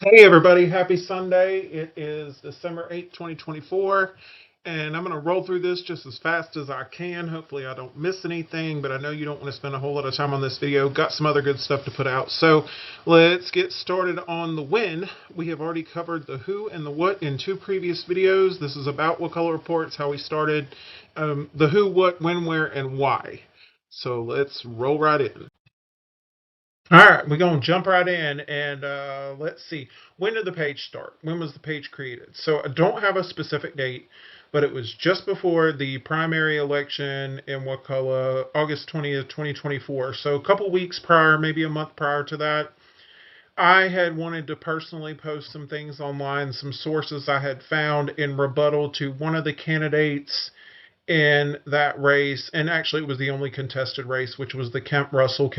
Hey everybody, happy Sunday. It is December 8th, 2024, and I'm going to roll through this just as fast as I can. Hopefully I don't miss anything, but I know you don't want to spend a whole lot of time on this video. Got some other good stuff to put out. So let's get started on the when. We have already covered the who and the what in two previous videos. This is about Wakulla Reports, how we started, the who, what, when, where, and why. So let's roll right in. All right, we're going to jump right in and let's see. When did the page start? When was the page created? So I don't have a specific date, but it was just before the primary election in Wakulla, August 20th, 2024. So a couple weeks prior, maybe a month prior to that, I had wanted to personally post some things online, some sources I had found in rebuttal to one of the candidates in that race. And actually, it was the only contested race, which was the Kemp Russell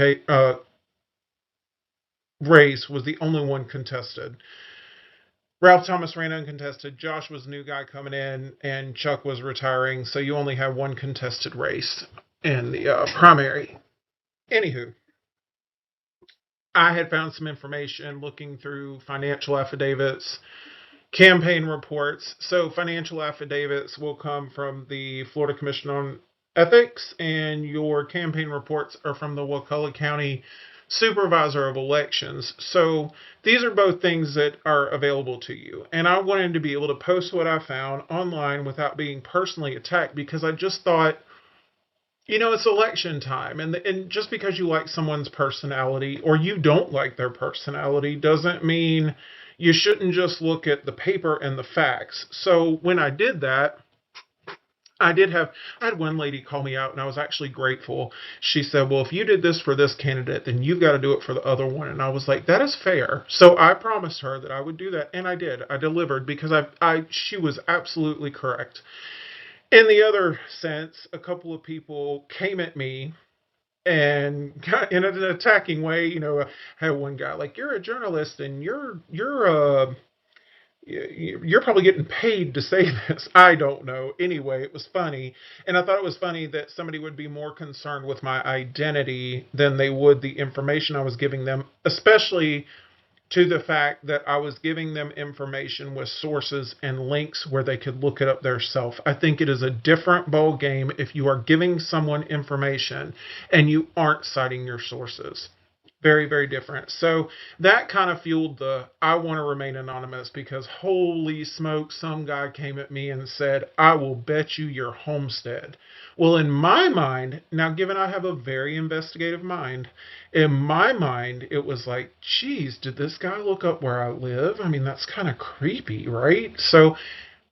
race was the only one contested. Ralph Thomas ran uncontested. Josh was the new guy coming in, and Chuck was retiring. So you only have one contested race in the primary. Anywho, I had found some information looking through financial affidavits, campaign reports. So financial affidavits will come from the Florida Commission on Ethics, and your campaign reports are from the Wakulla County Supervisor of Elections. So these are both things that are available to you. And I wanted to be able to post what I found online without being personally attacked because I just thought, it's election time, and just because you like someone's personality or you don't like their personality doesn't mean you shouldn't just look at the paper and the facts. So when I did that, I had one lady call me out and I was actually grateful. She said, "Well, if you did this for this candidate, then you've got to do it for the other one." And I was like, "That is fair." So I promised her that I would do that, and I did. I delivered because she was absolutely correct. In the other sense, a couple of people came at me and in an attacking way. I had one guy like, "You're a journalist and you're probably getting paid to say this." I don't know. Anyway, it was funny. And I thought it was funny that somebody would be more concerned with my identity than they would the information I was giving them, especially to the fact that I was giving them information with sources and links where they could look it up themselves. I think it is a different ball game if you are giving someone information and you aren't citing your sources. Very, very different. So that kind of fueled the I want to remain anonymous because holy smoke, some guy came at me and said, "I will bet you your homestead." Well, in my mind, now given I have a very investigative mind, in my mind, it was like, geez, did this guy look up where I live? I mean, that's kind of creepy, right? So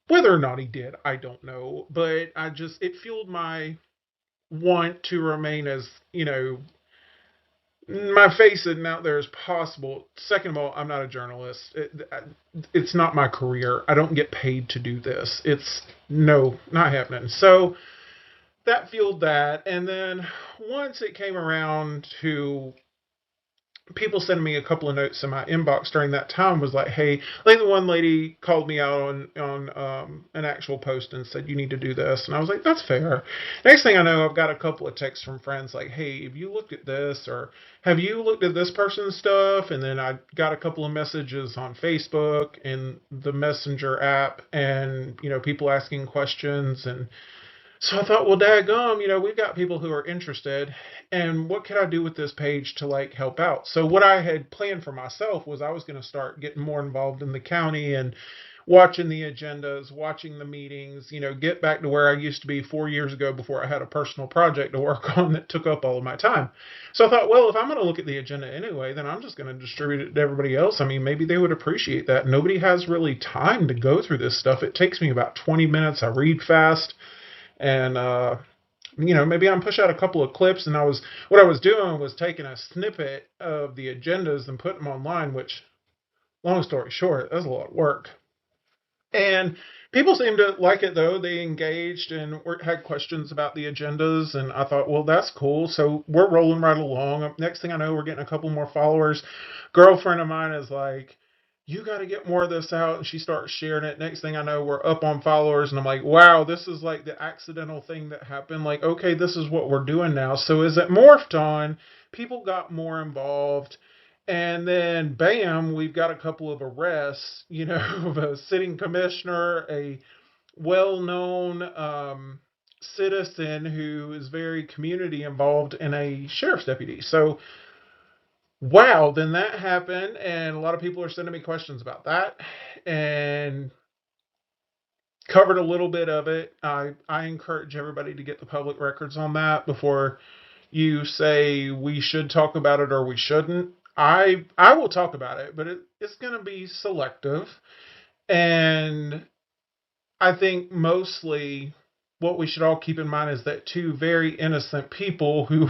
whether or not he did, I don't know. But it fueled my want to remain as, my face isn't out there as possible. Second of all, I'm not a journalist. It's not my career. I don't get paid to do this. It's no, not happening. So that fueled that. And then once it came around to people sending me a couple of notes in my inbox during that time was like, hey, like the one lady called me out on an actual post and said, "You need to do this." And I was like, that's fair. Next thing I know, I've got a couple of texts from friends like, "Hey, have you looked at this?" or "Have you looked at this person's stuff?" And then I got a couple of messages on Facebook and the Messenger app, and people asking questions. And so I thought, well, daggum, we've got people who are interested, and what could I do with this page to like help out? So what I had planned for myself was I was going to start getting more involved in the county and watching the agendas, watching the meetings, get back to where I used to be 4 years ago before I had a personal project to work on that took up all of my time. So I thought, well, if I'm going to look at the agenda anyway, then I'm just going to distribute it to everybody else. I mean, maybe they would appreciate that. Nobody has really time to go through this stuff. It takes me about 20 minutes. I read fast. And maybe I'm push out a couple of clips, and what I was doing was taking a snippet of the agendas and putting them online, which, long story short, that's a lot of work. And people seemed to like it, though. They engaged and had questions about the agendas, and I thought, well, that's cool. So we're rolling right along. Next thing I know, we're getting a couple more followers. Girlfriend of mine is like, "You got to get more of this out," and she starts sharing it. Next thing I know, we're up on followers, and I'm like, wow, this is like the accidental thing that happened. Like, okay, this is what we're doing now. So as it morphed on, people got more involved, And then, bam, we've got a couple of arrests, of a sitting commissioner, a well known citizen who is very community involved, and a sheriff's deputy. So, wow, then that happened, and a lot of people are sending me questions about that. And covered a little bit of it. I encourage everybody to get the public records on that before you say we should talk about it or we shouldn't. I will talk about it, but it's going to be selective. And I think mostly what we should all keep in mind is that two very innocent people who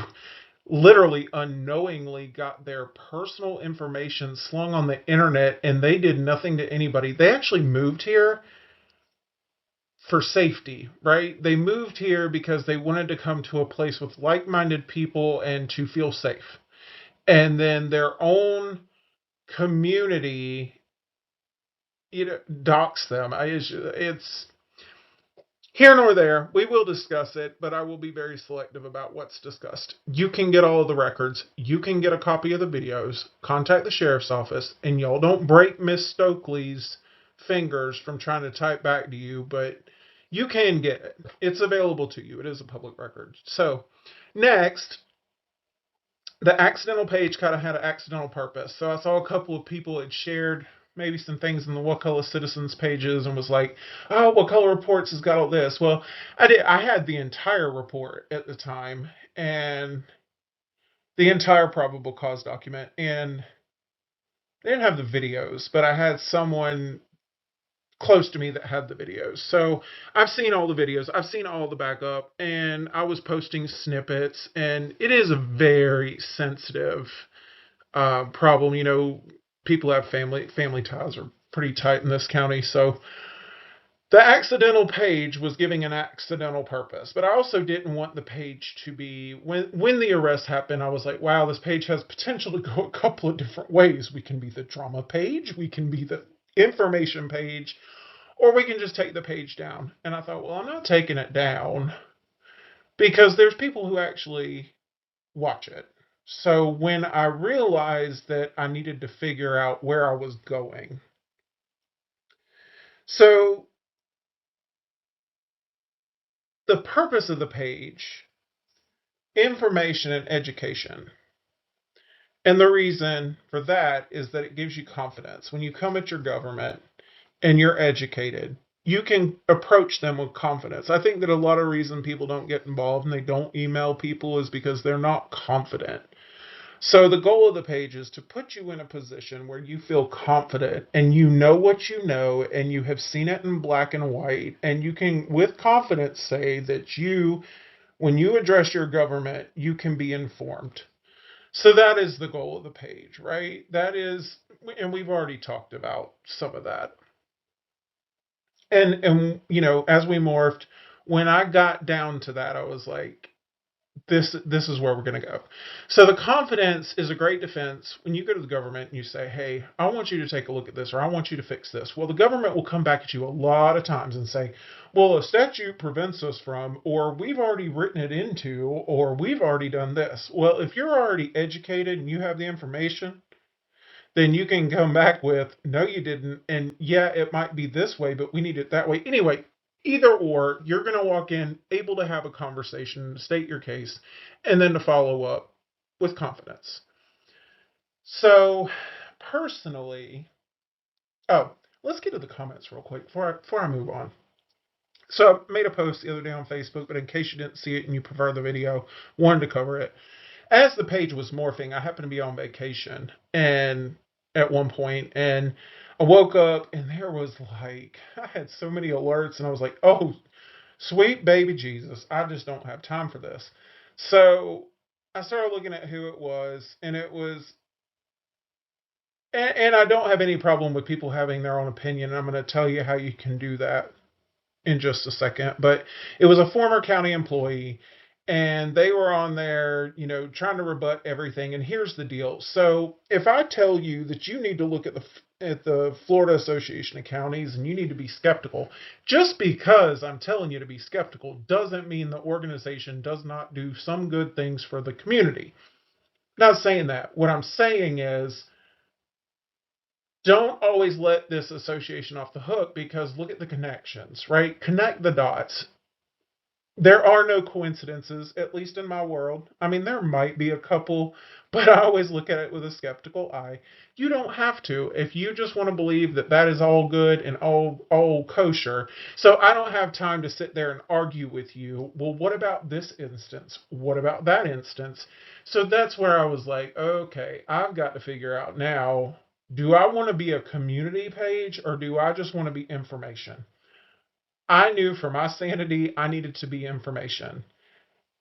literally unknowingly got their personal information slung on the internet and they did nothing to anybody. They actually moved here for safety, right? They moved here because they wanted to come to a place with like minded people and to feel safe. And then their own community, docks them. It's here nor there. We will discuss it, but I will be very selective about what's discussed. You can get all of the records. You can get a copy of the videos. Contact the sheriff's office, and y'all don't break Miss Stokely's fingers from trying to type back to you, but you can get it. It's available to you. It is a public record. So, next, the accidental page kind of had an accidental purpose. So I saw a couple of people had shared maybe some things in the Wakulla Citizens pages and was like, "Oh, Wakulla Reports has got all this." Well, I did. I had the entire report at the time and the entire probable cause document, and they didn't have the videos, but I had someone close to me that had the videos. So I've seen all the videos, I've seen all the backup, and I was posting snippets, and it is a very sensitive problem. People have family ties are pretty tight in this county, so the accidental page was giving an accidental purpose, but I also didn't want the page to be when the arrest happened. I was like, wow, this page has potential to go a couple of different ways. We can be the drama page, we can be the information page, or we can just take the page down. And I thought, well, I'm not taking it down because there's people who actually watch it. So when I realized that I needed to figure out where I was going, so the purpose of the page, information and education. And the reason for that is that it gives you confidence. When you come at your government and you're educated, you can approach them with confidence. I think that a lot of reason people don't get involved and they don't email people is because they're not confident. So the goal of the page is to put you in a position where you feel confident and you know what you know and you have seen it in black and white, and you can with confidence say that when you address your government, you can be informed. So that is the goal of the page, right? That is, and we've already talked about some of that. And as we morphed, when I got down to that, I was like, this is where we're going to go. So the confidence is a great defense when you go to the government and you say, hey, I want you to take a look at this, or I want you to fix this. Well, the government will come back at you a lot of times and say, well, a statute prevents us from, or we've already written it into, or we've already done this. Well, if you're already educated and you have the information, then you can come back with, no, you didn't. And yeah, it might be this way, but we need it that way. Anyway, either or, you're going to walk in able to have a conversation, state your case, and then to follow up with confidence. So, personally, oh, let's get to the comments real quick before I move on. So, I made a post the other day on Facebook, but in case you didn't see it and you prefer the video, wanted to cover it. As the page was morphing, I happened to be on vacation and at one point, and I woke up and there was like I had so many alerts, and I was like, "Oh, sweet baby Jesus, I just don't have time for this." So I started looking at who it was, and it was, and I don't have any problem with people having their own opinion. I'm going to tell you how you can do that in just a second. But it was a former county employee, and they were on there, trying to rebut everything. And here's the deal. So if I tell you that you need to look at the Florida Association of Counties and you need to be skeptical, just because I'm telling you to be skeptical doesn't mean the organization does not do some good things for the community. Not saying that. What I'm saying is, don't always let this association off the hook, because look at the connections, right? Connect the dots. There are no coincidences, at least in my world. I mean, there might be a couple, but I always look at it with a skeptical eye. You don't have to if you just want to believe that that is all good and all kosher. So I don't have time to sit there and argue with you. Well, what about this instance? What about that instance? So that's where I was like, okay, I've got to figure out now, do I want to be a community page or do I just want to be information? I knew for my sanity, I needed to be information.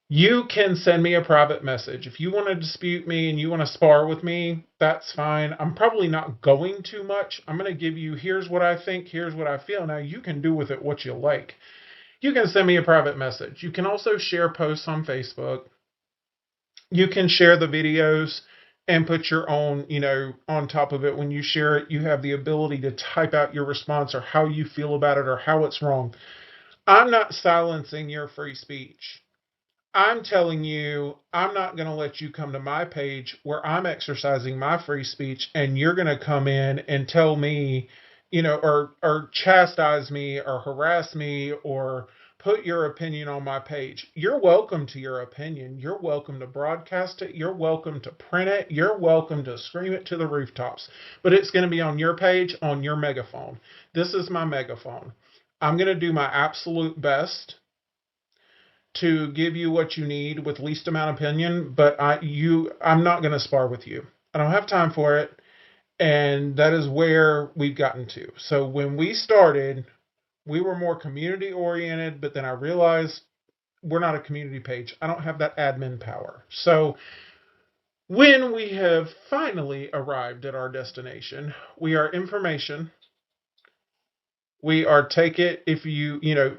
You can send me a private message. If you want to dispute me and you want to spar with me, that's fine. I'm probably not going too much. I'm going to give you, here's what I think, here's what I feel. Now you can do with it what you like. You can send me a private message. You can also share posts on Facebook. You can share the videos and put your own, on top of it. When you share it, you have the ability to type out your response or how you feel about it or how it's wrong. I'm not silencing your free speech. I'm telling you, I'm not going to let you come to my page where I'm exercising my free speech and you're going to come in and tell me, or chastise me or harass me or put your opinion on my page. You're welcome to your opinion. You're welcome to broadcast it. You're welcome to print it. You're welcome to scream it to the rooftops. But it's going to be on your page, on your megaphone. This is my megaphone. I'm going to do my absolute best to give you what you need with least amount of opinion, but I'm not going to spar with you. I don't have time for it, and that is where we've gotten to. So when we started, we were more community oriented, but then I realized we're not a community page. I don't have that admin power. So when we have finally arrived at our destination, we are information. We are take it if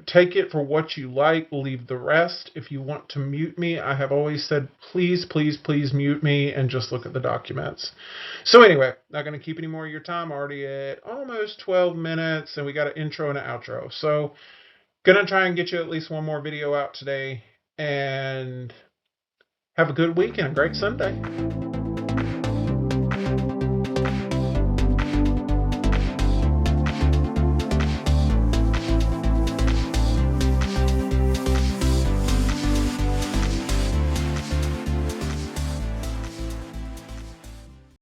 take it for what you like, leave the rest. If you want to mute me, I have always said, please, please, please mute me and just look at the documents. So anyway, not going to keep any more of your time. Already at almost 12 minutes and we got an intro and an outro. So going to try and get you at least one more video out today, and have a good week and a great Sunday.